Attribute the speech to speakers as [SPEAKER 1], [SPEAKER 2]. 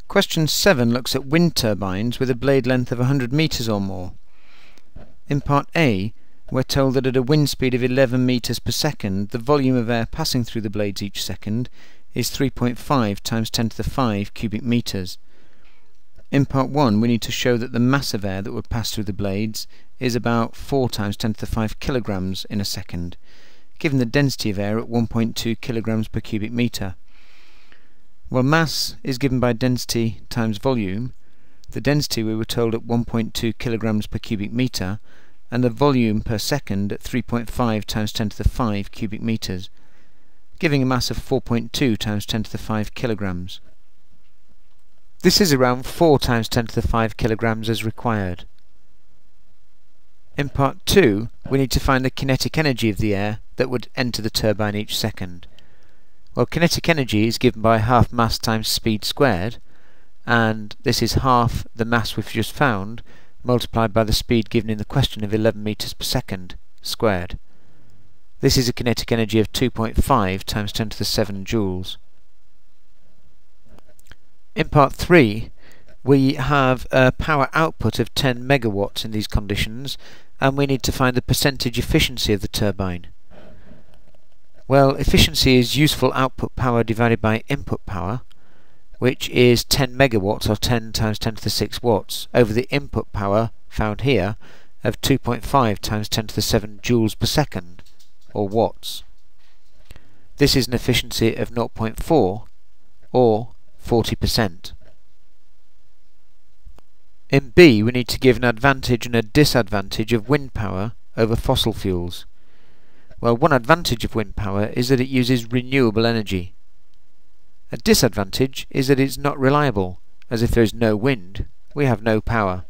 [SPEAKER 1] Question 7 looks at wind turbines with a blade length of 100 meters or more. In part A, we're told that at a wind speed of 11 meters per second, the volume of air passing through the blades each second is 3.5 times 10 to the 5 cubic meters. In part 1, we need to show that the mass of air that would pass through the blades is about 4 times 10 to the 5 kilograms in a second, given the density of air at 1.2 kilograms per cubic meter. Well, mass is given by density times volume. The density we were told at 1.2 kilograms per cubic meter, and the volume per second at 3.5 times 10 to the 5 cubic meters, giving a mass of 4.2 times 10 to the 5 kilograms. This is around 4 times 10 to the 5 kilograms as required. In part 2, we need to find the kinetic energy of the air that would enter the turbine each second. Well, kinetic energy is given by half mass times speed squared, and this is half the mass we've just found multiplied by the speed given in the question of 11 meters per second squared. This is a kinetic energy of 2.5 times 10 to the 7 joules. In part 3, we have a power output of 10 megawatts in these conditions, and we need to find the percentage efficiency of the turbine. Well, efficiency is useful output power divided by input power, which is 10 megawatts or 10 times 10 to the 6 watts over the input power found here of 2.5 times 10 to the 7 joules per second, or watts. This is an efficiency of 0.4 or 40%. In B, we need to give an advantage and a disadvantage of wind power over fossil fuels. Well, one advantage of wind power is that it uses renewable energy. A disadvantage is that it's not reliable, as if there is no wind, we have no power.